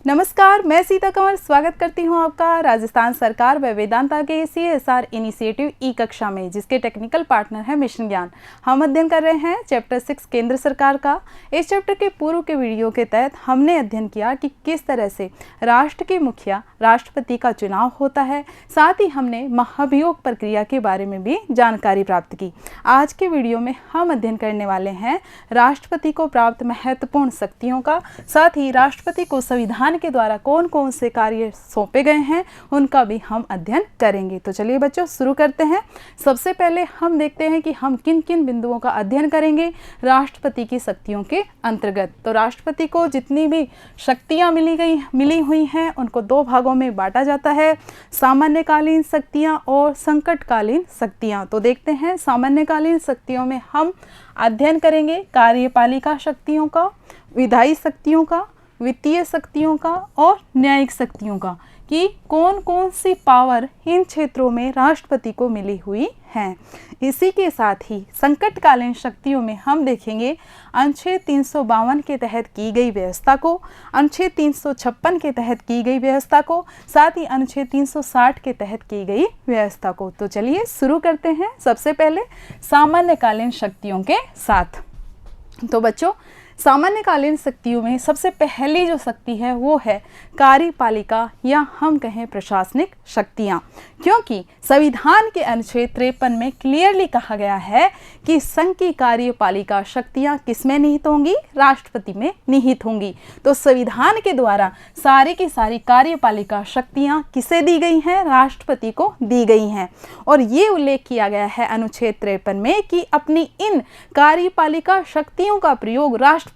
नमस्कार, मैं सीता कंवर स्वागत करती हूं आपका राजस्थान सरकार व वेदांता के CSR इनिशिएटिव ई कक्षा में, जिसके टेक्निकल पार्टनर है मिशन ज्ञान। हम अध्ययन कर रहे हैं चैप्टर 6 केंद्र सरकार का। इस चैप्टर के पूर्व के वीडियो के तहत हमने अध्ययन किया कि किस तरह से राष्ट्र के मुखिया राष्ट्रपति का चुनाव होता है। साथ ही हमने महाभियोग प्रक्रिया के बारे में भी जानकारी प्राप्त की। आज के वीडियो में हम अध्ययन करने वाले हैं राष्ट्रपति को प्राप्त महत्वपूर्ण शक्तियों का, साथ ही राष्ट्रपति को संविधान के द्वारा कौन कौन से कार्य सौंपे गए हैं उनका भी हम अध्ययन करेंगे। तो चलिए बच्चों शुरू करते हैं। सबसे पहले हम देखते हैं कि हम किन किन बिंदुओं का अध्ययन करेंगे राष्ट्रपति की शक्तियों के अंतर्गत। तो राष्ट्रपति को जितनी भी शक्तियां मिली हुई हैं उनको दो भागों में बांटा जाता है, सामान्यकालीन शक्तियां और संकटकालीन शक्तियां। तो देखते हैं सामान्यकालीन शक्तियों में हम अध्ययन करेंगे कार्यपालिका शक्तियों का, विधायी शक्तियों का, वित्तीय शक्तियों का और न्यायिक शक्तियों का, कि कौन कौन सी पावर इन क्षेत्रों में राष्ट्रपति को मिली हुई हैं। इसी के साथ ही संकटकालीन शक्तियों में हम देखेंगे अनुच्छेद 352 के तहत की गई व्यवस्था को, अनुच्छेद 356 के तहत की गई व्यवस्था को, साथ ही अनुच्छेद 360 के तहत की गई व्यवस्था को। तो चलिए शुरू करते हैं सबसे पहले सामान्यकालीन शक्तियों के साथ। तो बच्चों, सामान्यकालीन शक्तियों में सबसे पहली जो शक्ति है वो है कार्यपालिका या हम कहें प्रशासनिक शक्तियां, क्योंकि संविधान के अनुच्छेद 53 में क्लियरली कहा गया है कि संघ की कार्यपालिका शक्तियां किसमें निहित होंगी? राष्ट्रपति में निहित होंगी। तो संविधान के द्वारा सारी की सारी कार्यपालिका शक्तियां किसे दी गई हैं? राष्ट्रपति को दी गई हैं। और ये उल्लेख किया गया है अनुच्छेद 53 में कि अपनी इन कार्यपालिका शक्तियों का प्रयोग राष्ट्रपति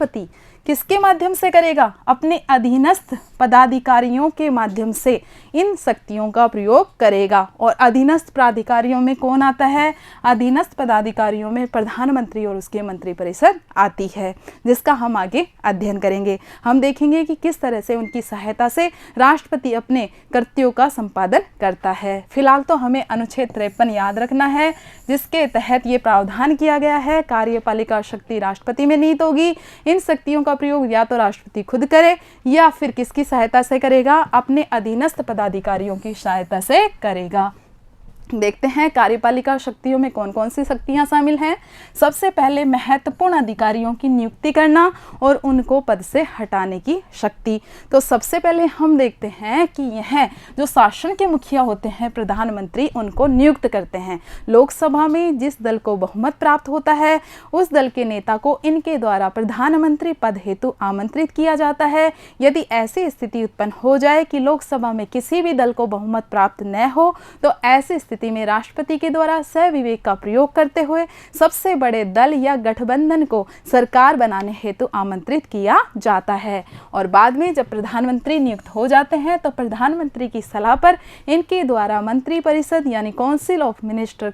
किसके माध्यम से करेगा? अपने अधीनस्थ पदाधिकारियों के माध्यम से इन शक्तियों का प्रयोग करेगा। और अधीनस्थ प्राधिकारियों में कौन आता है? अधीनस्थ पदाधिकारियों में प्रधानमंत्री और उसके मंत्रिपरिषद आती है, जिसका हम आगे अध्ययन करेंगे। हम देखेंगे कि किस तरह से उनकी सहायता से राष्ट्रपति अपने कृत्यों का संपादन करता है। फिलहाल तो हमें अनुच्छेद 53 याद रखना है, जिसके तहत ये प्रावधान किया गया है कार्यपालिका शक्ति राष्ट्रपति में निहित होगी। इन शक्तियों का प्रयोग या तो राष्ट्रपति खुद करे या फिर किसकी सहायता से करेगा? अपने अधीनस्थ पदाधिकारियों की सहायता से करेगा। देखते हैं कार्यपालिका शक्तियों में कौन कौन सी शक्तियां शामिल हैं। सबसे पहले महत्वपूर्ण अधिकारियों की नियुक्ति करना और उनको पद से हटाने की शक्ति। तो सबसे पहले हम देखते हैं कि यह जो शासन के मुखिया होते हैं प्रधानमंत्री, उनको नियुक्त करते हैं। लोकसभा में जिस दल को बहुमत प्राप्त होता है उस दल के नेता को इनके द्वारा प्रधानमंत्री पद हेतु आमंत्रित किया जाता है। यदि ऐसी स्थिति उत्पन्न हो जाए कि लोकसभा में किसी भी दल को बहुमत प्राप्त न हो, तो ऐसी स्थिति में राष्ट्रपति के द्वारा सहविवेक का प्रयोग करते हुए सबसे बड़े दल या गठबंधन को सरकार बनाने हेतु आमंत्रित किया जाता है। और बाद में जब प्रधानमंत्री नियुक्त हो जाते हैं तो प्रधानमंत्री की सलाह पर इनके द्वारा मंत्रिपरिषद यानी काउंसिल ऑफ मिनिस्टर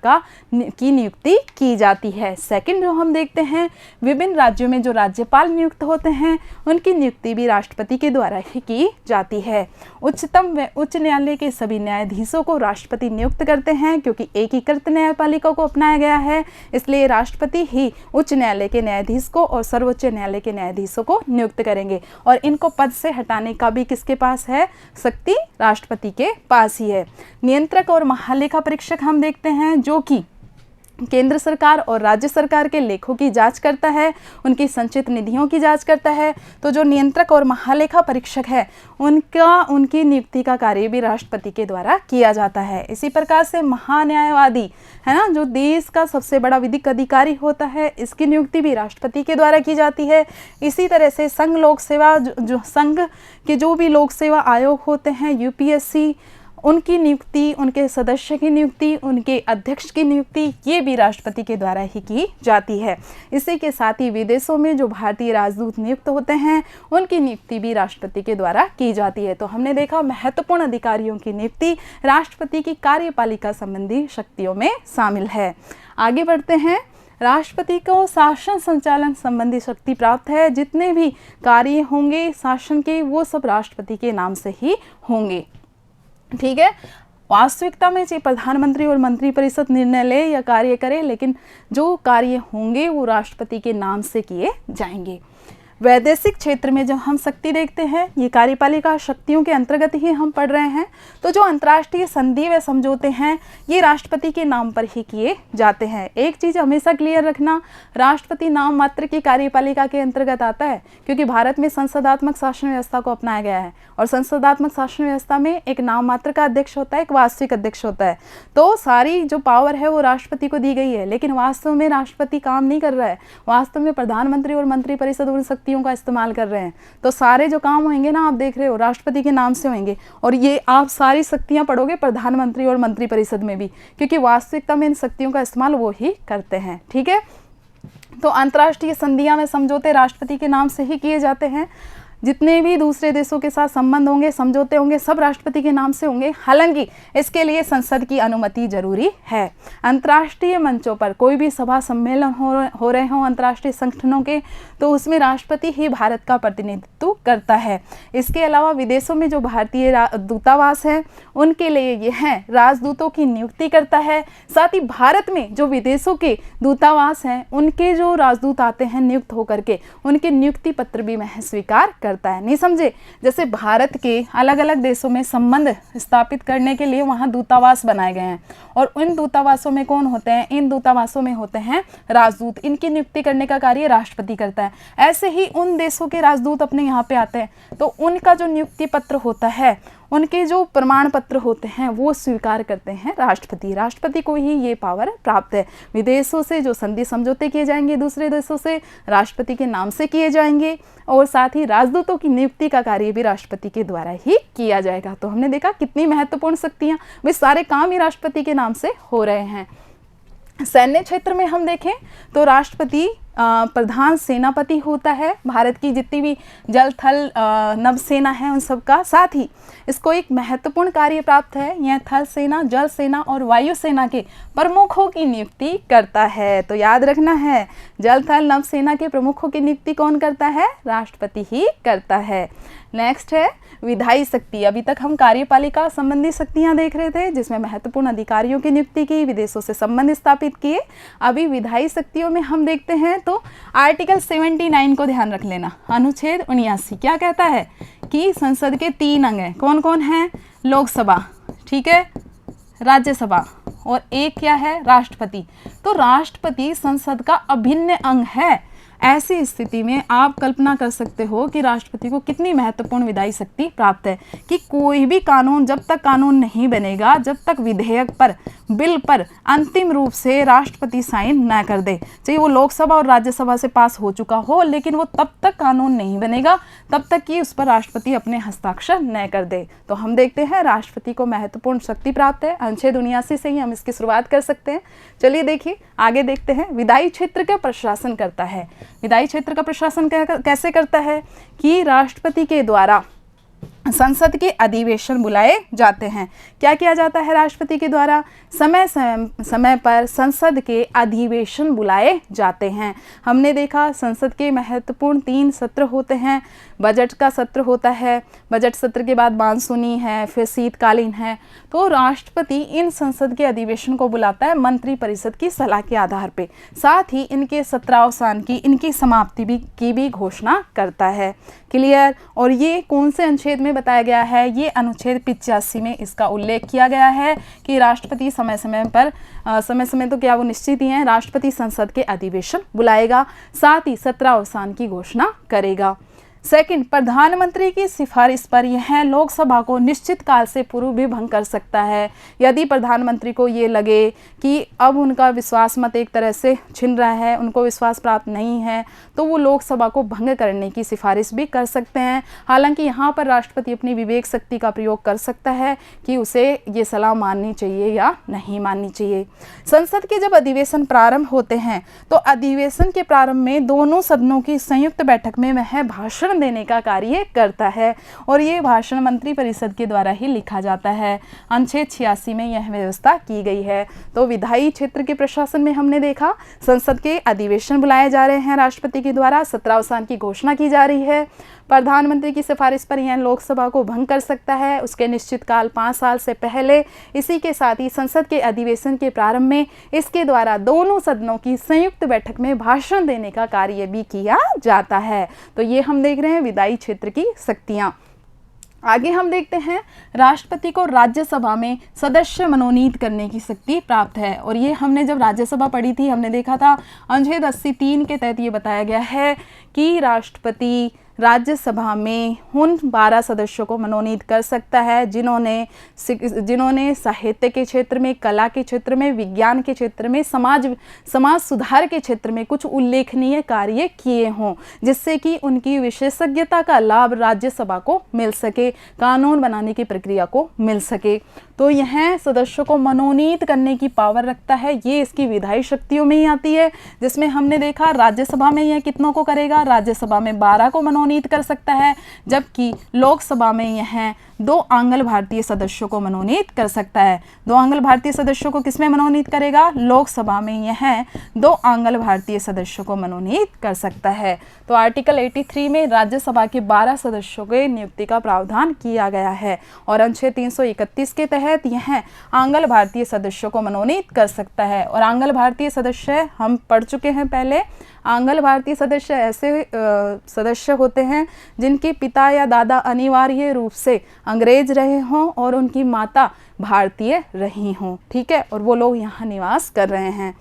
की नियुक्ति की जाती है। सेकंड जो हम देखते हैं, विभिन्न राज्यों में जो राज्यपाल नियुक्त होते हैं उनकी नियुक्ति भी राष्ट्रपति के द्वारा ही की जाती है। उच्चतम व उच्च न्यायालय के सभी न्यायाधीशों को राष्ट्रपति नियुक्त करते हैं, क्योंकि एकीकृत न्यायपालिका को अपनाया गया है, इसलिए राष्ट्रपति ही उच्च न्यायालय के न्यायाधीश को और सर्वोच्च न्यायालय के न्यायाधीशों को नियुक्त करेंगे। और इनको पद से हटाने का भी किसके पास है? शक्ति राष्ट्रपति के पास ही है। नियंत्रक और महालेखा परीक्षक हम देखते हैं, जो कि केंद्र सरकार और राज्य सरकार के लेखों की जांच करता है, उनकी संचित निधियों की जांच करता है। तो जो नियंत्रक और महालेखा परीक्षक है उनकी नियुक्ति का कार्य भी राष्ट्रपति के द्वारा किया जाता है। इसी प्रकार से महान्यायवादी है ना, जो देश का सबसे बड़ा विधिक अधिकारी होता है, इसकी नियुक्ति भी राष्ट्रपति के द्वारा की जाती है। इसी तरह से संघ लोक सेवा जो संघ के जो भी लोक सेवा आयोग होते हैं UPSC, उनकी नियुक्ति, उनके सदस्य की नियुक्ति, उनके अध्यक्ष की नियुक्ति, ये भी राष्ट्रपति के द्वारा ही की जाती है। इसी के साथ ही विदेशों में जो भारतीय राजदूत नियुक्त होते हैं उनकी नियुक्ति भी राष्ट्रपति के द्वारा की जाती है। तो हमने देखा महत्वपूर्ण अधिकारियों की नियुक्ति राष्ट्रपति की कार्यपालिका संबंधी शक्तियों में शामिल है। आगे बढ़ते हैं। राष्ट्रपति को शासन संचालन संबंधी शक्ति प्राप्त है। जितने भी कार्य होंगे शासन के वो सब राष्ट्रपति के नाम से ही होंगे। ठीक है, वास्तविकता में चाहे प्रधानमंत्री और मंत्रिपरिषद निर्णय ले या कार्य करे, लेकिन जो कार्य होंगे वो राष्ट्रपति के नाम से किए जाएंगे। वैदेशिक क्षेत्र में जब हम शक्ति देखते हैं, ये कार्यपालिका शक्तियों के अंतर्गत ही हम पढ़ रहे हैं, तो जो अंतर्राष्ट्रीय संधि व समझौते हैं ये राष्ट्रपति के नाम पर ही किए जाते हैं। एक चीज़ हमेशा क्लियर रखना, राष्ट्रपति नाम मात्र की कार्यपालिका के अंतर्गत आता है, क्योंकि भारत में संसदात्मक शासन व्यवस्था को अपनाया गया है और संसदात्मक शासन व्यवस्था में एक नाम मात्र का अध्यक्ष होता है, एक वास्तविक अध्यक्ष होता है। तो सारी जो पावर है वो राष्ट्रपति को दी गई है, लेकिन वास्तव में राष्ट्रपति काम नहीं कर रहा है। वास्तव में प्रधानमंत्री और मंत्रिपरिषद उन शक्तियों का इस्तेमाल कर रहे हैं। तो सारे जो काम होंगे ना, आप देख रहे हो, राष्ट्रपति के नाम से होंगे, और ये आप सारी शक्तियां पढ़ोगे प्रधानमंत्री और मंत्रिपरिषद में भी, क्योंकि वास्तविकता में इन शक्तियों का इस्तेमाल वो ही करते हैं। ठीक है, तो अंतर्राष्ट्रीय संधियां में समझौते राष्ट्रपति के नाम से ही किए जाते हैं। जितने भी दूसरे देशों के साथ संबंध होंगे, समझौते होंगे, सब राष्ट्रपति के नाम से होंगे। हालांकि इसके लिए संसद की अनुमति जरूरी है। अंतर्राष्ट्रीय मंचों पर कोई भी सभा सम्मेलन हो रहे हों अंतर्राष्ट्रीय संगठनों के, तो उसमें राष्ट्रपति ही भारत का प्रतिनिधित्व करता है। इसके अलावा विदेशों में जो भारतीय दूतावास हैं उनके लिए यह राजदूतों की नियुक्ति करता है। साथ ही भारत में जो विदेशों के दूतावास हैं उनके जो राजदूत आते हैं नियुक्त होकर के, उनके नियुक्ति पत्र भी वह स्वीकार करता है। नहीं समझे? जैसे भारत के अलग अलग देशों में संबंध स्थापित करने के लिए वहाँ दूतावास बनाए गए हैं, और उन दूतावासों में कौन होते हैं? इन दूतावासों में होते हैं राजदूत। इनकी नियुक्ति करने का कार्य राष्ट्रपति करता है। ऐसे ही उन देशों के राजदूत अपने यहाँ पे आते हैं, तो उनका जो नियुक्ति पत्र होता है, उनके जो प्रमाण पत्र होते हैं वो स्वीकार करते हैं राष्ट्रपति। राष्ट्रपति को ही ये पावर प्राप्त है। विदेशों से जो संधि समझौते किए जाएंगे दूसरे देशों से, राष्ट्रपति के नाम से किए जाएंगे, और साथ ही राजदूतों की नियुक्ति का कार्य भी राष्ट्रपति के द्वारा ही किया जाएगा। तो हमने देखा कितनी महत्वपूर्ण शक्तियां, वे सारे काम ही राष्ट्रपति के नाम से हो रहे हैं। सैन्य क्षेत्र में हम देखें तो राष्ट्रपति प्रधान सेनापति होता है। भारत की जितनी भी जल थल नभसेना है उन सब का। साथ ही इसको एक महत्वपूर्ण कार्य प्राप्त है, यह थल सेना, जल सेना और वायु सेना के प्रमुखों की नियुक्ति करता है। तो याद रखना है, जल थल नभसेना के प्रमुखों की नियुक्ति कौन करता है? राष्ट्रपति ही करता है। नेक्स्ट है विधायी शक्ति। अभी तक हम कार्यपालिका संबंधी शक्तियां देख रहे थे, जिसमें महत्वपूर्ण अधिकारियों की नियुक्ति की, विदेशों से संबंध स्थापित किए। अभी विधायी शक्तियों में हम देखते हैं तो आर्टिकल 79 को ध्यान रख लेना। अनुच्छेद 79 क्या कहता है कि संसद के 3 अंग हैं। कौन कौन है? लोकसभा, ठीक है, राज्यसभा, और एक क्या है? राष्ट्रपति। तो राष्ट्रपति संसद का अभिन्न अंग है। ऐसी स्थिति में आप कल्पना कर सकते हो कि राष्ट्रपति को कितनी महत्वपूर्ण विधायी शक्ति प्राप्त है, कि कोई भी कानून जब तक कानून नहीं बनेगा, जब तक विधेयक पर, बिल पर अंतिम रूप से राष्ट्रपति साइन न कर दे, चाहे वो लोकसभा और राज्यसभा से पास हो चुका हो, लेकिन वो तब तक कानून नहीं बनेगा तब तक कि उस पर राष्ट्रपति अपने हस्ताक्षर न कर दे। तो हम देखते हैं राष्ट्रपति को महत्वपूर्ण शक्ति प्राप्त है। अनुच्छेद 79 से ही हम इसकी शुरुआत कर सकते हैं। चलिए देखिए आगे देखते हैं। विधायी क्षेत्र का प्रशासन करता है। विधायी क्षेत्र का प्रशासन कैसे करता है कि राष्ट्रपति के द्वारा संसद के अधिवेशन बुलाए जाते हैं। क्या किया जाता है राष्ट्रपति के द्वारा? समय पर संसद के अधिवेशन बुलाए जाते हैं। हमने देखा संसद के महत्वपूर्ण 3 सत्र होते हैं। बजट का सत्र होता है, बजट सत्र के बाद मानसूनी है, फिर शीतकालीन है। तो राष्ट्रपति इन संसद के अधिवेशन को बुलाता है मंत्रिपरिषद की सलाह के आधार पे। साथ ही इनके सत्रावसान की, इनकी समाप्ति की भी घोषणा करता है। क्लियर? और ये कौन से अनुच्छेद में बताया गया है? ये अनुच्छेद 85 में इसका उल्लेख किया गया है कि राष्ट्रपति समय समय तो क्या वो निश्चित ही है, राष्ट्रपति संसद के अधिवेशन बुलाएगा, साथ ही सत्रावसान की घोषणा करेगा। सेकंड, प्रधानमंत्री की सिफारिश पर यह लोकसभा को निश्चित काल से पूर्व भी भंग कर सकता है। यदि प्रधानमंत्री को ये लगे कि अब उनका विश्वास मत एक तरह से छिन रहा है, उनको विश्वास प्राप्त नहीं है, तो वो लोकसभा को भंग करने की सिफारिश भी कर सकते हैं। हालांकि यहाँ पर राष्ट्रपति अपनी विवेक शक्ति का प्रयोग कर सकता है कि उसे ये सलाह माननी चाहिए या नहीं माननी चाहिए। संसद के जब अधिवेशन प्रारंभ होते हैं तो अधिवेशन के प्रारंभ में दोनों सदनों की संयुक्त बैठक में वह भाषण देने का कार्य करता है, और ये भाषण मंत्रिपरिषद के द्वारा ही लिखा जाता है। अनुच्छेद 86 में यह व्यवस्था की गई है। तो विधायी क्षेत्र के प्रशासन में हमने देखा संसद के अधिवेशन बुलाए जा रहे हैं राष्ट्रपति के द्वारा, सत्रावसान की घोषणा की जा रही है। प्रधानमंत्री की सिफारिश पर यह लोकसभा को भंग कर सकता है उसके निश्चित काल 5 साल से पहले। इसी के साथ ही संसद के अधिवेशन के प्रारंभ में इसके द्वारा दोनों सदनों की संयुक्त बैठक में भाषण देने का कार्य भी किया जाता है। तो ये हम देख रहे हैं विधायी क्षेत्र की शक्तियाँ। आगे हम देखते हैं राष्ट्रपति को राज्यसभा में सदस्य मनोनीत करने की शक्ति प्राप्त है। और ये हमने जब राज्यसभा पढ़ी थी हमने देखा था अनुच्छेद 80(3) के तहत ये बताया गया है कि राष्ट्रपति राज्यसभा में उन 12 सदस्यों को मनोनीत कर सकता है जिन्होंने साहित्य के क्षेत्र में, कला के क्षेत्र में, विज्ञान के क्षेत्र में, समाज सुधार के क्षेत्र में कुछ उल्लेखनीय कार्य किए हों, जिससे कि उनकी विशेषज्ञता का लाभ राज्यसभा को मिल सके, कानून बनाने की प्रक्रिया को मिल सके। तो यह सदस्यों को मनोनीत करने की पावर रखता है। ये इसकी विधायी शक्तियों में ही आती है, जिसमें हमने देखा राज्यसभा में यह कितनों को करेगा, राज्यसभा में 12 को मनोनीत कर सकता है, जबकि लोकसभा में यह 2 आंग्ल भारतीय सदस्यों को मनोनीत कर सकता है। 2 आंग्ल भारतीय सदस्यों को किसमें मनोनीत करेगा? लोकसभा में यह 2 आंग्ल भारतीय सदस्यों को मनोनीत कर सकता है। तो आर्टिकल 83 में राज्यसभा के 12 सदस्यों के नियुक्ति का प्रावधान किया गया है और अनुच्छेद 331 के तहत यह आंग्ल भारतीय सदस्यों को मनोनीत कर सकता है। और आंग्ल भारतीय सदस्य हम पढ़ चुके हैं पहले। आंग्ल भारतीय सदस्य ऐसे सदस्य होते हैं जिनके पिता या दादा अनिवार्य रूप से अंग्रेज रहे हों और उनकी माता भारतीय रही हों, ठीक है, और वो लोग यहाँ निवास कर रहे हैं।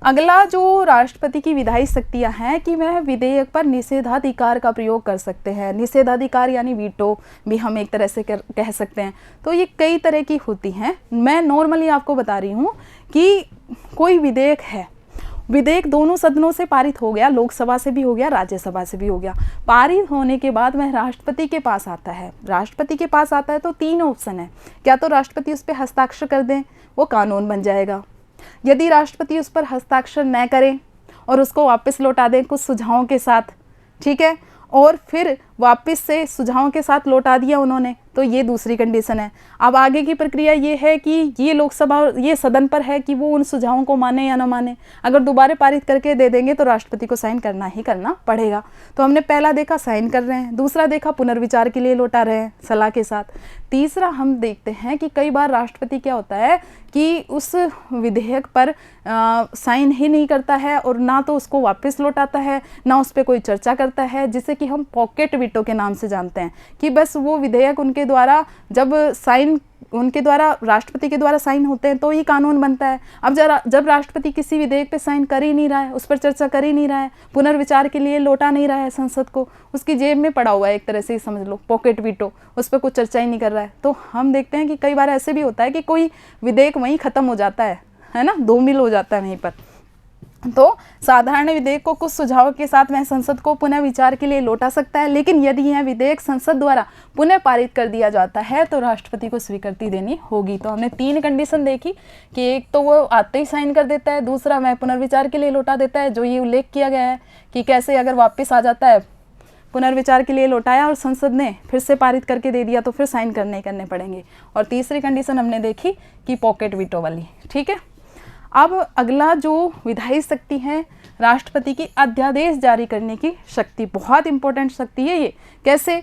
अगला जो राष्ट्रपति की विधायी शक्तियाँ हैं कि वह विधेयक पर निषेधाधिकार का प्रयोग कर सकते हैं। निषेधाधिकार यानी वीटो भी हम एक तरह से कह सकते हैं। तो ये कई तरह की होती हैं। मैं नॉर्मली आपको बता रही हूँ कि कोई विधेयक है, विधेयक दोनों सदनों से पारित हो गया, लोकसभा से भी हो गया, राज्यसभा से भी हो गया। पारित होने के बाद वह राष्ट्रपति के पास आता है। राष्ट्रपति के पास आता है तो 3 ऑप्शन है, क्या तो राष्ट्रपति उस पर हस्ताक्षर कर दें, वो कानून बन जाएगा। यदि राष्ट्रपति उस पर हस्ताक्षर न करें और उसको वापस लौटा दें कुछ सुझावों के साथ, ठीक है, और फिर वापस से सुझावों के साथ लौटा दिया उन्होंने, तो ये दूसरी कंडीशन है। अब आगे की प्रक्रिया ये है कि ये लोकसभा, ये सदन पर है कि वो उन सुझावों को माने या ना माने। अगर दोबारा पारित करके दे देंगे तो राष्ट्रपति को साइन करना ही करना पड़ेगा। तो हमने पहला देखा साइन कर रहे हैं, दूसरा देखा पुनर्विचार के लिए लौटा रहे हैं सलाह के साथ, तीसरा हम देखते हैं कि कई बार राष्ट्रपति क्या होता है कि उस विधेयक पर साइन ही नहीं करता है और ना तो उसको वापस लौटाता है, ना उस पर कोई चर्चा करता है, जिसे कि हम पॉकेट वीटो के नाम से जानते हैं कि बस वो विधेयक उनके द्वारा राष्ट्रपति के द्वारा साइन होते हैं तो ही कानून बनता है। अब जब राष्ट्रपति किसी विधेयक पे साइन कर ही नहीं रहा है, उस पर चर्चा कर ही नहीं रहा है, पुनर्विचार के लिए लौटा नहीं रहा है संसद को, उसकी जेब में पड़ा हुआ है, एक तरह से ही समझ लो पॉकेट वीटो, उस पर कुछ चर्चा ही नहीं कर रहा है, तो हम देखते हैं कि कई बार ऐसे भी होता है कि कोई विधेयक वहीं ख़त्म हो जाता है ना, 2 मिल हो जाता है वहीं पर। तो साधारण विधेयक को कुछ सुझावों के साथ वह संसद को पुनः विचार के लिए लौटा सकता है, लेकिन यदि यह विधेयक संसद द्वारा पुनः पारित कर दिया जाता है तो राष्ट्रपति को स्वीकृति देनी होगी। तो हमने 3 कंडीशन देखी कि एक तो वो आते ही साइन कर देता है, दूसरा वह पुनर्विचार के लिए लौटा देता है, जो ये उल्लेख किया गया है कि कैसे अगर वापस आ जाता है, पुनर्विचार के लिए लौटाया और संसद ने फिर से पारित करके दे दिया तो फिर साइन करने पड़ेंगे। और तीसरी कंडीशन हमने देखी कि पॉकेट वीटो वाली, ठीक है। अब अगला जो विधायी शक्ति है राष्ट्रपति की अध्यादेश जारी करने की शक्ति, बहुत इंपॉर्टेंट शक्ति है ये। कैसे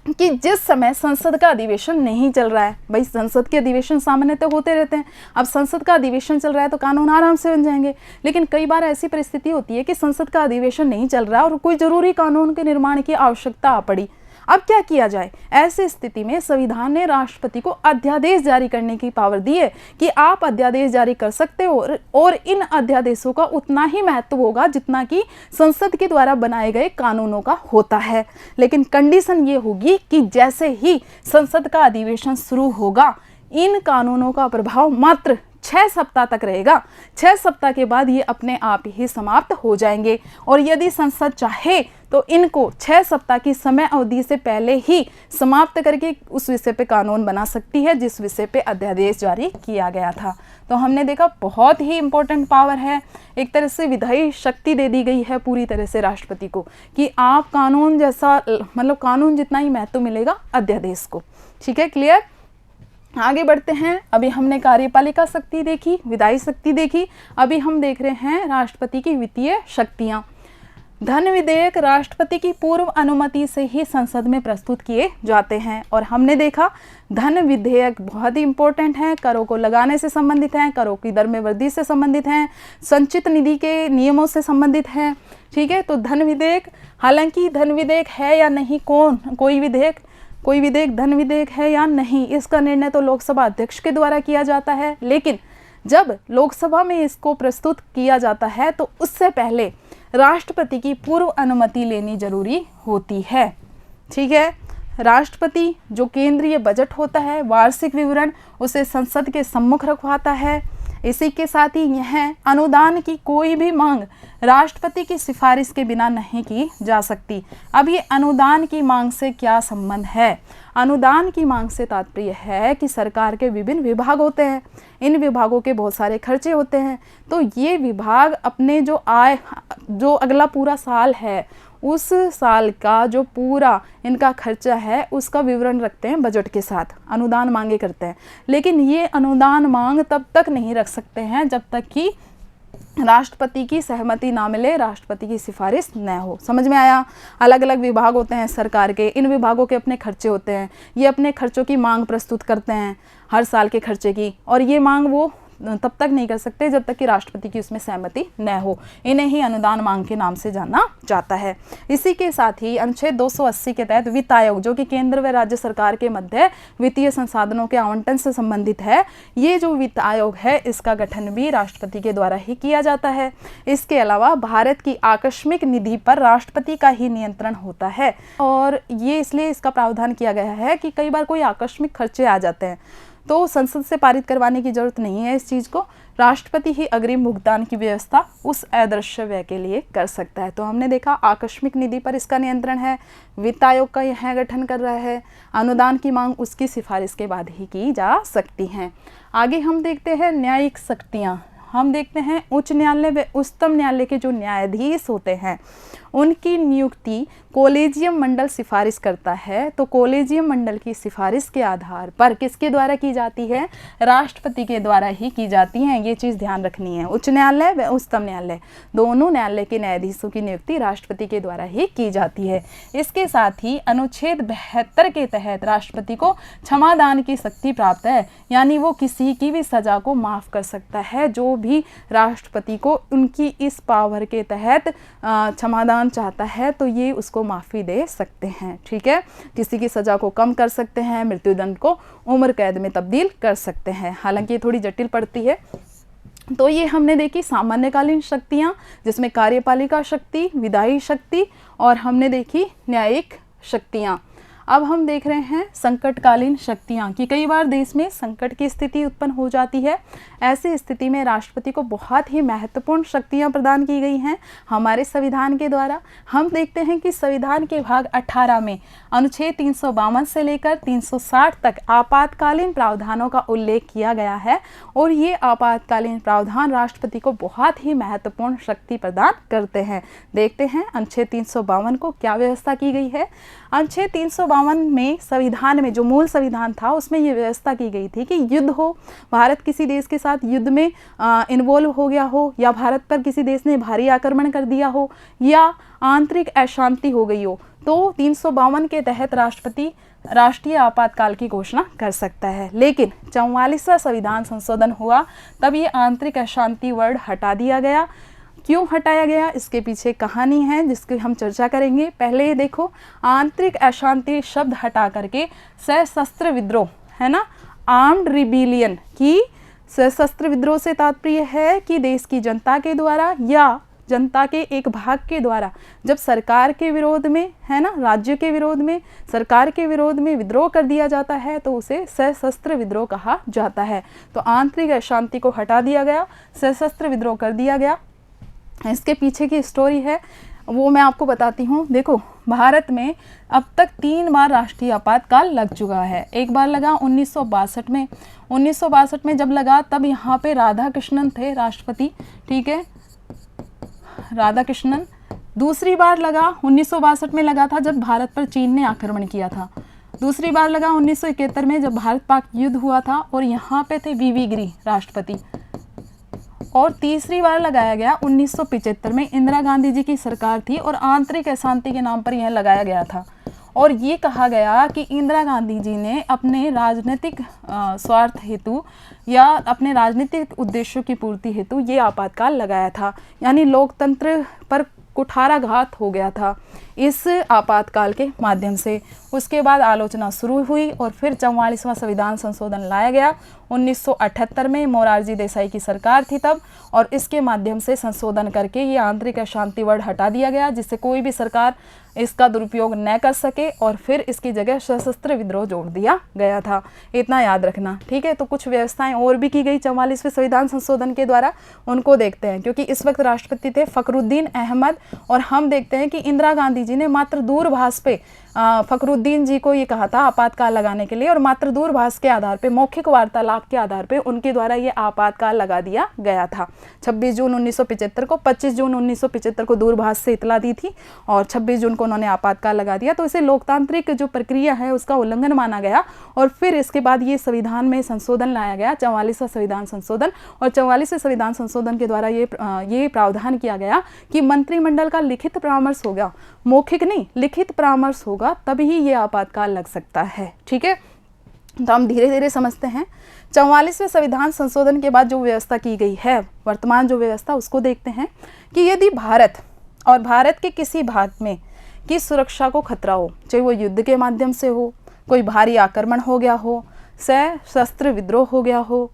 कि जिस समय संसद का अधिवेशन नहीं चल रहा है, भाई संसद के अधिवेशन सामान्य तो होते रहते हैं, अब संसद का अधिवेशन चल रहा है तो कानून आराम से बन जाएंगे, लेकिन कई बार ऐसी परिस्थिति होती है कि संसद का अधिवेशन नहीं चल रहा और कोई जरूरी कानून के निर्माण की आवश्यकता आ पड़ी। अब क्या किया जाए? ऐसी स्थिति में संविधान ने राष्ट्रपति को अध्यादेश जारी करने की पावर दी है कि आप अध्यादेश जारी कर सकते हो और इन अध्यादेशों का उतना ही महत्व होगा जितना कि संसद के द्वारा बनाए गए कानूनों का होता है। लेकिन कंडीशन ये होगी कि जैसे ही संसद का अधिवेशन शुरू होगा इन कानूनों का प्रभाव मात्र 6 सप्ताह तक रहेगा। 6 सप्ताह के बाद ये अपने आप ही समाप्त हो जाएंगे और यदि संसद चाहे तो इनको 6 सप्ताह की समय अवधि से पहले ही समाप्त करके उस विषय पे कानून बना सकती है जिस विषय पे अध्यादेश जारी किया गया था। तो हमने देखा बहुत ही इम्पोर्टेंट पावर है, एक तरह से विधायी शक्ति दे दी गई है पूरी तरह से राष्ट्रपति को कि आप कानून जैसा, मतलब कानून जितना ही महत्व मिलेगा अध्यादेश को। ठीक है, क्लियर? आगे बढ़ते हैं। अभी हमने कार्यपालिका शक्ति देखी, विधायी शक्ति देखी, अभी हम देख रहे हैं राष्ट्रपति की वित्तीय शक्तियाँ। धन विधेयक राष्ट्रपति की पूर्व अनुमति से ही संसद में प्रस्तुत किए जाते हैं। और हमने देखा धन विधेयक बहुत ही इंपॉर्टेंट है, करों को लगाने से संबंधित हैं, करों की दर में वृद्धि से संबंधित हैं, संचित निधि के नियमों से संबंधित हैं। ठीक है, तो धन विधेयक, हालांकि धन विधेयक है या नहीं, कोई विधेयक धन विधेयक है या नहीं, इसका निर्णय तो लोकसभा अध्यक्ष के द्वारा किया जाता है। लेकिन जब लोकसभा में इसको प्रस्तुत किया जाता है तो उससे पहले राष्ट्रपति की पूर्व अनुमति लेनी जरूरी होती है। ठीक है, राष्ट्रपति जो केंद्रीय बजट होता है, वार्षिक विवरण, उसे संसद के सम्मुख रखवाता है। इसी के साथ ही यह अनुदान की कोई भी मांग राष्ट्रपति की सिफारिश के बिना नहीं की जा सकती। अब ये अनुदान की मांग से क्या संबंध है? अनुदान की मांग से तात्पर्य है कि सरकार के विभिन्न विभाग होते हैं, इन विभागों के बहुत सारे खर्चे होते हैं, तो ये विभाग अपने जो अगला पूरा साल है उस साल का जो पूरा इनका खर्चा है उसका विवरण रखते हैं बजट के साथ, अनुदान मांगे करते हैं। लेकिन ये अनुदान मांग तब तक नहीं रख सकते हैं जब तक कि राष्ट्रपति की सहमति ना मिले, राष्ट्रपति की सिफारिश न हो। समझ में आया? अलग अलग विभाग होते हैं सरकार के, इन विभागों के अपने खर्चे होते हैं, ये अपने खर्चों की मांग प्रस्तुत करते हैं हर साल के खर्चे की, और ये मांग वो तब तक नहीं कर सकते जब तक कि राष्ट्रपति की उसमें सहमति न हो। इन्हें ही अनुदान मांग के नाम से जाना जाता है। इसी के साथ ही अनुच्छेद 280 के तहत वित्त आयोग, जो कि केंद्र व राज्य सरकार के मध्य वित्तीय संसाधनों के आवंटन से संबंधित है, ये जो वित्त आयोग है इसका गठन भी राष्ट्रपति के द्वारा ही किया जाता है। इसके अलावा भारत की आकस्मिक निधि पर राष्ट्रपति का ही नियंत्रण होता है, और ये इसलिए इसका प्रावधान किया गया है कि कई बार कोई आकस्मिक खर्चे आ जाते हैं तो संसद से पारित करवाने की जरूरत नहीं है इस चीज़ को, राष्ट्रपति ही अग्रिम भुगतान की व्यवस्था उस अदृश्य व्यय के लिए कर सकता है। तो हमने देखा आकस्मिक निधि पर इसका नियंत्रण है, वित्त आयोग का यह गठन कर रहा है, अनुदान की मांग उसकी सिफारिश के बाद ही की जा सकती हैं। आगे हम देखते हैं न्यायिक शक्तियाँ। हम देखते हैं उच्च न्यायालय व उच्चतम न्यायालय के जो न्यायाधीश होते हैं उनकी नियुक्ति कॉलेजियम मंडल सिफारिश करता है। तो कॉलेजियम मंडल की सिफारिश के आधार पर किसके द्वारा की जाती है? राष्ट्रपति के द्वारा ही की जाती हैं। ये चीज़ ध्यान रखनी है। उच्च न्यायालय व उच्चतम न्यायालय दोनों न्यायालय के न्यायाधीशों की नियुक्ति राष्ट्रपति के द्वारा ही की जाती है। इसके साथ ही अनुच्छेद 72 के तहत राष्ट्रपति को क्षमादान की शक्ति प्राप्त है, यानी वो किसी की भी सजा को माफ़ कर सकता है। जो भी राष्ट्रपति को उनकी इस पावर के तहत क्षमादान चाहता है तो ये उसको माफ़ी दे सकते हैं। ठीक है, किसी की सज़ा को कम कर सकते हैं, मृत्युदंड को उम्र कैद में तब्दील कर सकते हैं। हालांकि ये थोड़ी जटिल पड़ती है। तो ये हमने देखी सामान्यकालीन शक्तियाँ, जिसमें कार्यपालिका शक्ति, विधायी शक्ति, और हमने देखी न्यायिक शक्तियाँ। अब हम देख रहे हैं संकटकालीन शक्तियाँ कि कई बार देश में संकट की स्थिति उत्पन्न हो जाती है। ऐसी स्थिति में राष्ट्रपति को बहुत ही महत्वपूर्ण शक्तियाँ प्रदान की गई हैं हमारे संविधान के द्वारा। हम देखते हैं कि संविधान के भाग 18 में अनुच्छेद 352 से लेकर 360 तक आपातकालीन प्रावधानों का उल्लेख किया गया है, और ये आपातकालीन प्रावधान राष्ट्रपति को बहुत ही महत्वपूर्ण शक्ति प्रदान करते हैं। देखते हैं अनुच्छेद 352 को क्या व्यवस्था की गई है। अनुच्छेद 352 में संविधान में जो मूल संविधान था उसमें ये व्यवस्था की गई थी कि युद्ध हो, भारत किसी देश के साथ युद्ध में इन्वॉल्व हो गया हो, या भारत पर किसी देश ने भारी आक्रमण कर दिया हो, या आंतरिक अशांति हो गई हो, तो 352 के तहत राष्ट्रपति राष्ट्रीय आपातकाल की घोषणा कर सकता है। लेकिन 44वां संविधान संशोधन हुआ तब ये आंतरिक अशांति वर्ड हटा दिया गया। क्यों हटाया गया, इसके पीछे कहानी है जिसकी हम चर्चा करेंगे। पहले ये देखो, आंतरिक अशांति शब्द हटा करके सशस्त्र विद्रोह, है ना, आर्म्ड रिबेलियन की, सशस्त्र विद्रोह से तात्पर्य है कि देश की जनता के द्वारा या जनता के एक भाग के द्वारा जब सरकार के विरोध में, है ना, राज्य के विरोध में, सरकार के विरोध में विद्रोह कर दिया जाता है तो उसे सशस्त्र विद्रोह कहा जाता है। तो आंतरिक अशांति को हटा दिया गया, सशस्त्र विद्रोह कर दिया गया। इसके पीछे की स्टोरी है वो मैं आपको बताती हूँ। देखो, भारत में अब तक 3 बार राष्ट्रीय आपातकाल लग चुका है। एक बार लगा 1962 में। 1962 में जब लगा तब यहाँ पे राधा कृष्णन थे राष्ट्रपति, ठीक है, राधा कृष्णन। दूसरी बार लगा 1962 में लगा था जब भारत पर चीन ने आक्रमण किया था। दूसरी बार लगा 1971 में जब भारत पाक युद्ध हुआ था, और यहाँ पे थे वीवी गिरी राष्ट्रपति। और तीसरी बार लगाया गया 1975 में। इंदिरा गांधी जी की सरकार थी और आंतरिक अशांति के नाम पर यह लगाया गया था और ये कहा गया कि इंदिरा गांधी जी ने अपने राजनीतिक स्वार्थ हेतु या अपने राजनीतिक उद्देश्यों की पूर्ति हेतु ये आपातकाल लगाया था, यानी लोकतंत्र पर कुठाराघात हो गया था इस आपातकाल के माध्यम से। उसके बाद आलोचना शुरू हुई और फिर 44वां संविधान संशोधन लाया गया 1978 में। मोरारजी देसाई की सरकार थी तब, और इसके माध्यम से संशोधन करके ये आंतरिक अशांति वर्ड हटा दिया गया, जिससे कोई भी सरकार इसका दुरुपयोग न कर सके, और फिर इसकी जगह सशस्त्र विद्रोह जोड़ दिया गया था। इतना याद रखना, ठीक है। तो कुछ व्यवस्थाएं और भी की गई 44वें संविधान संशोधन के द्वारा, उनको देखते हैं। क्योंकि इस वक्त राष्ट्रपति थे फखरुद्दीन अहमद, और हम देखते हैं कि इंदिरा गांधी जी ने मात्र दूरभाष पे फखरुद्दीन जी को ये कहा था आपातकाल लगाने के लिए, और मात्र दूरभाष के आधार पे, मौखिक वार्तालाप के आधार पे उनके द्वारा ये आपातकाल लगा दिया गया था। 26 जून 1975 को, 25 जून 1975 को दूरभाष से इतला दी थी और 26 जून को उन्होंने आपातकाल लगा दिया। तो इसे लोकतांत्रिक जो प्रक्रिया है उसका उल्लंघन माना गया, और फिर इसके बाद ये संविधान में संशोधन लाया गया, 44वां संविधान संशोधन। और 44वें संविधान संशोधन के द्वारा ये प्रावधान किया गया कि मंत्रिमंडल का लिखित परामर्श होगा, मौखिक नहीं, लिखित परामर्श होगा, तभी ये आपातकाल लग सकता है, ठीक है। तो हम धीरे धीरे समझते हैं। 44वें संविधान संशोधन के बाद जो व्यवस्था की गई है, वर्तमान जो व्यवस्था, उसको देखते हैं कि यदि भारत और भारत के किसी भाग में की सुरक्षा को खतरा हो, चाहे वो युद्ध के माध्यम से हो, कोई भारी आक्रमण हो गया हो, सशस्त्र विद्रोह हो गया हो,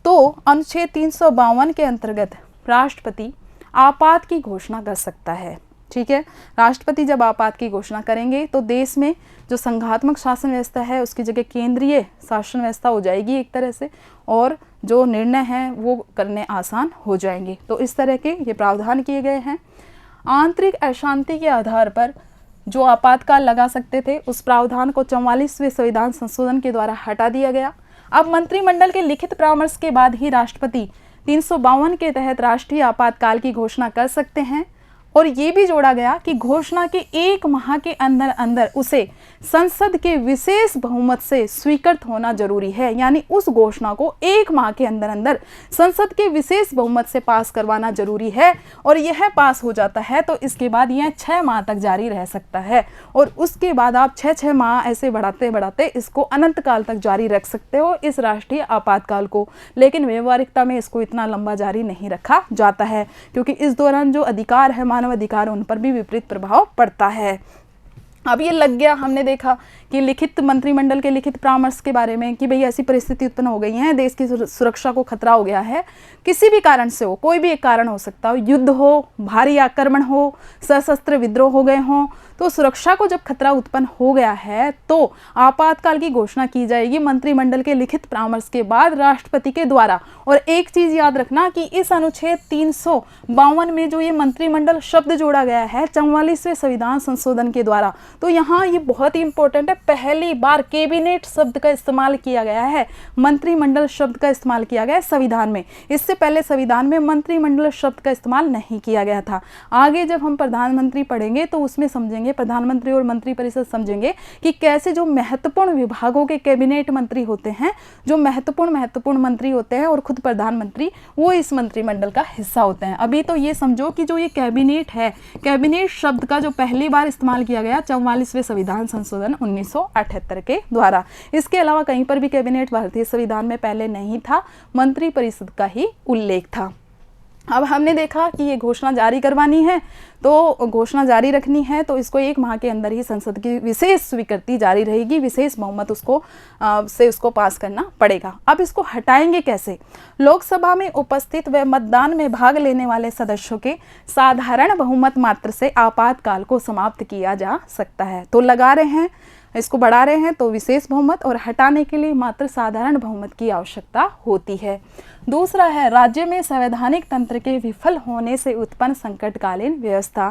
तो अनुच्छेद 352 के अंतर्गत राष्ट्रपति आपात की घोषणा कर सकता है, ठीक है। राष्ट्रपति जब आपात की घोषणा करेंगे तो देश में जो संघात्मक शासन व्यवस्था है उसकी जगह केंद्रीय शासन व्यवस्था हो जाएगी एक तरह से, और जो निर्णय हैं वो करने आसान हो जाएंगे। तो इस तरह के ये प्रावधान किए गए हैं। आंतरिक अशांति के आधार पर जो आपातकाल लगा सकते थे, उस प्रावधान को 44वें संविधान संशोधन के द्वारा हटा दिया गया। अब मंत्रिमंडल के लिखित परामर्श के बाद ही राष्ट्रपति 352 के तहत राष्ट्रीय आपातकाल की घोषणा कर सकते हैं, और ये भी जोड़ा गया कि घोषणा के 1 माह के अंदर अंदर उसे संसद के विशेष बहुमत से स्वीकृत होना जरूरी है, यानी उस घोषणा को 1 माह के अंदर अंदर संसद के विशेष बहुमत से पास करवाना जरूरी है, और यह पास हो जाता है तो इसके बाद यह 6 माह तक जारी रह सकता है, और उसके बाद आप 6 माह ऐसे बढ़ाते बढ़ाते इसको अनंत काल तक जारी रख सकते हो, इस राष्ट्रीय आपातकाल को। लेकिन व्यवहारिकता में इसको इतना लंबा जारी नहीं रखा जाता है, क्योंकि इस दौरान जो अधिकार है, मानव अधिकार, उन पर भी विपरीत प्रभाव पड़ता है। अब ये लग गया, हमने देखा कि लिखित मंत्रिमंडल के लिखित परामर्श के बारे में कि भाई ऐसी परिस्थिति उत्पन्न हो गई है, देश की सुरक्षा को खतरा हो गया है, किसी भी कारण से हो, कोई भी एक कारण हो सकता हो, युद्ध हो, भारी आक्रमण हो, सशस्त्र विद्रोह हो गए हों, तो सुरक्षा को जब खतरा उत्पन्न हो गया है तो आपातकाल की घोषणा की जाएगी मंत्रिमंडल के लिखित परामर्श के बाद राष्ट्रपति के द्वारा। और एक चीज याद रखना कि इस अनुच्छेद 352 में जो ये मंत्रिमंडल शब्द जोड़ा गया है 44वें संविधान संशोधन के द्वारा, तो यहाँ ये बहुत ही इंपॉर्टेंट है, पहली बार कैबिनेट शब्द का इस्तेमाल किया गया है, मंत्रिमंडल शब्द का इस्तेमाल किया गया है संविधान में। इससे पहले संविधान में मंत्रिमंडल शब्द का इस्तेमाल नहीं किया गया था। आगे जब हम प्रधानमंत्री पढ़ेंगे तो उसमें समझेंगे, प्रधानमंत्री और मंत्रिपरिषद समझेंगे कि कैसे जो महत्वपूर्ण विभागों के कैबिनेट मंत्री होते हैं, जो महत्वपूर्ण मंत्री होते हैं और खुद प्रधानमंत्री, वो इस मंत्रिमंडल का हिस्सा होते हैं। अभी तो ये समझो कि जो ये कैबिनेट है, कैबिनेट शब्द का जो पहली बार इस्तेमाल किया गया 44वें संविधान संशोधन 1978 के द्वारा। इसके अलावा कहीं पर भी कैबिनेट भारतीय संविधान में पहले नहीं था, मंत्रिपरिषद का ही उल्लेख था। अब हमने देखा कि ये घोषणा जारी करवानी है, तो घोषणा जारी रखनी है तो इसको 1 माह के अंदर ही संसद की विशेष स्वीकृति जारी रहेगी, विशेष बहुमत उसको पास करना पड़ेगा। अब इसको हटाएंगे कैसे? लोकसभा में उपस्थित व मतदान में भाग लेने वाले सदस्यों के साधारण बहुमत मात्र से आपातकाल को समाप्त किया जा सकता है। तो लगा रहे हैं, इसको बढ़ा रहे हैं तो विशेष बहुमत, और हटाने के लिए मात्र साधारण बहुमत की आवश्यकता होती है। दूसरा है राज्य में संवैधानिक तंत्र के विफल होने से उत्पन्न संकटकालीन व्यवस्था,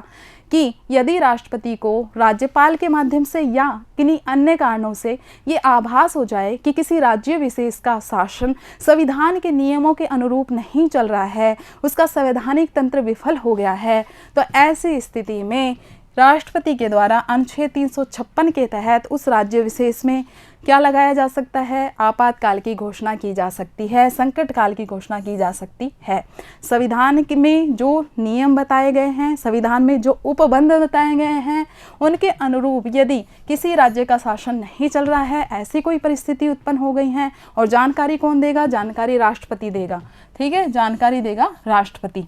कि यदि राष्ट्रपति को राज्यपाल के माध्यम से या किन्हीं अन्य कारणों से ये आभास हो जाए कि किसी राज्य विशेष का शासन संविधान के नियमों के अनुरूप नहीं चल रहा है, उसका संवैधानिक तंत्र विफल हो गया है, तो ऐसी स्थिति में राष्ट्रपति के द्वारा अनुच्छेद 356 के तहत उस राज्य विशेष में क्या लगाया जा सकता है? आपातकाल की घोषणा की जा सकती है, संकट काल की घोषणा की जा सकती है। संविधान में जो नियम बताए गए हैं, संविधान में जो उपबंध बताए गए हैं, उनके अनुरूप यदि किसी राज्य का शासन नहीं चल रहा है, ऐसी कोई परिस्थिति उत्पन्न हो गई है, और जानकारी कौन देगा? जानकारी राष्ट्रपति देगा। ठीक है, जानकारी देगा राष्ट्रपति,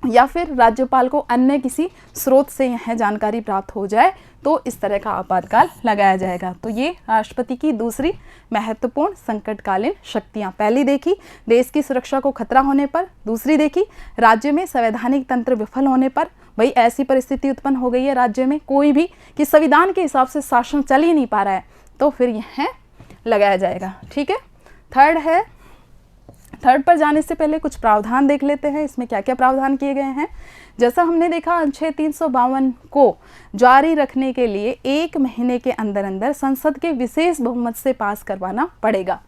या फिर राज्यपाल को अन्य किसी स्रोत से यह जानकारी प्राप्त हो जाए तो इस तरह का आपातकाल लगाया जाएगा। तो ये राष्ट्रपति की दूसरी महत्वपूर्ण संकटकालीन शक्तियाँ। पहली देखी देश की सुरक्षा को खतरा होने पर, दूसरी देखी राज्य में संवैधानिक तंत्र विफल होने पर। भाई ऐसी परिस्थिति उत्पन्न हो गई है राज्य में कोई भी कि संविधान के हिसाब से शासन चल ही नहीं पा रहा है, तो फिर यह लगाया जाएगा। ठीक है, थर्ड पर जाने से पहले कुछ प्रावधान देख लेते हैं, इसमें क्या क्या प्रावधान किए गए हैं। जैसा हमने देखा, अनुच्छेद 352 को जारी रखने के लिए 1 महीने के अंदर अंदर संसद के विशेष बहुमत से पास करवाना पड़ेगा।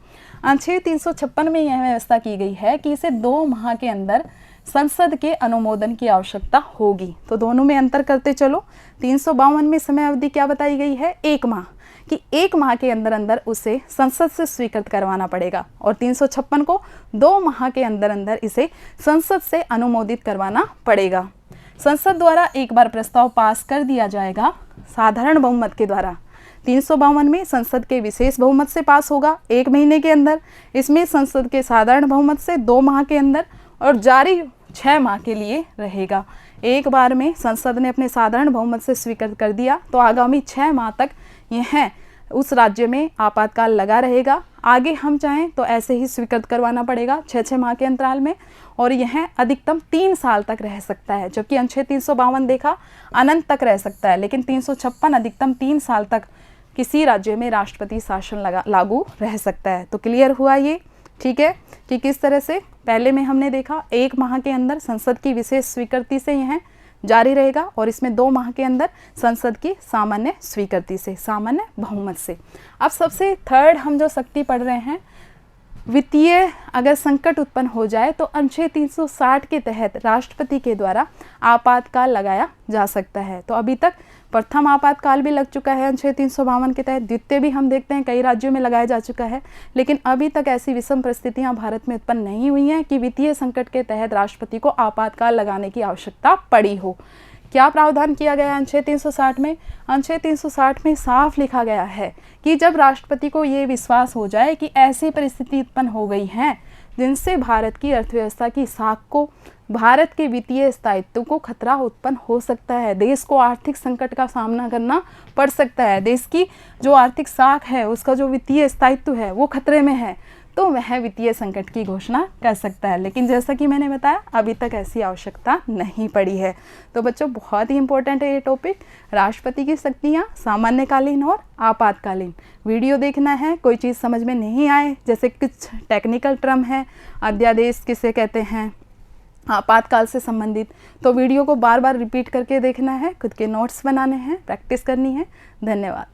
अनुच्छेद 356 में यह व्यवस्था की गई है कि इसे 2 माह के अंदर संसद के अनुमोदन की आवश्यकता होगी। तो दोनों में अंतर करते चलो। 352 में समय अवधि क्या बताई गई है? 1 माह, कि 1 माह के अंदर अंदर उसे संसद से स्वीकृत करवाना पड़ेगा, और 356 को 2 माह के अंदर अंदर इसे संसद से अनुमोदित करवाना पड़ेगा। संसद द्वारा एक बार प्रस्ताव पास कर दिया जाएगा साधारण बहुमत के द्वारा। 352 में संसद के विशेष बहुमत से पास होगा 1 महीने के अंदर, इसमें संसद के साधारण बहुमत से 2 माह के अंदर, और जारी 6 माह के लिए रहेगा। एक बार में संसद ने अपने साधारण बहुमत से स्वीकृत कर दिया तो आगामी 6 माह तक यह उस राज्य में आपातकाल लगा रहेगा। आगे हम चाहें तो ऐसे ही स्वीकृत करवाना पड़ेगा 6-6 माह के अंतराल में, और यह अधिकतम 3 साल तक रह सकता है। जबकि अनुच्छेद 352 देखा अनंत तक रह सकता है, लेकिन 356 अधिकतम 3 साल तक किसी राज्य में राष्ट्रपति शासन लागू रह सकता है। तो क्लियर हुआ ये, ठीक है, कि किस तरह से पहले में हमने देखा 1 माह के अंदर संसद की विशेष स्वीकृति से यह जारी रहेगा, और इसमें 2 माह के अंदर संसद की सामान्य स्वीकृति से, सामान्य बहुमत से। अब सबसे थर्ड हम जो शक्ति पढ़ रहे हैं, वित्तीय अगर संकट उत्पन्न हो जाए तो अनुच्छेद 360 के तहत राष्ट्रपति के द्वारा आपातकाल लगाया जा सकता है। तो अभी तक प्रथम आपातकाल भी लग चुका है अनुच्छेद 352 के तहत, द्वितीय भी हम देखते हैं कई राज्यों में लगाया जा चुका है, लेकिन अभी तक ऐसी विषम परिस्थितियां भारत में उत्पन्न नहीं हुई हैं कि वित्तीय संकट के तहत राष्ट्रपति को आपातकाल लगाने की आवश्यकता पड़ी हो। क्या प्रावधान किया गया है अनुच्छेद 360 में? अनुच्छेद 360 में साफ लिखा गया है कि जब राष्ट्रपति को ये विश्वास हो जाए कि ऐसी परिस्थिति उत्पन्न हो गई है जिनसे भारत की अर्थव्यवस्था की साख को, भारत के वित्तीय स्थायित्व को खतरा उत्पन्न हो सकता है, देश को आर्थिक संकट का सामना करना पड़ सकता है, देश की जो आर्थिक साख है, उसका जो वित्तीय स्थायित्व है वो खतरे में है, तो वह वित्तीय संकट की घोषणा कर सकता है। लेकिन जैसा कि मैंने बताया अभी तक ऐसी आवश्यकता नहीं पड़ी है। तो बच्चों बहुत ही इंपॉर्टेंट है ये टॉपिक, राष्ट्रपति की शक्तियाँ सामान्यकालीन और आपातकालीन। वीडियो देखना है, कोई चीज़ समझ में नहीं आए, जैसे कुछ टेक्निकल टर्म है, अध्यादेश किसे कहते हैं, आपातकाल से संबंधित, तो वीडियो को बार बार रिपीट करके देखना है, खुद के नोट्स बनाने हैं, प्रैक्टिस करनी है। धन्यवाद।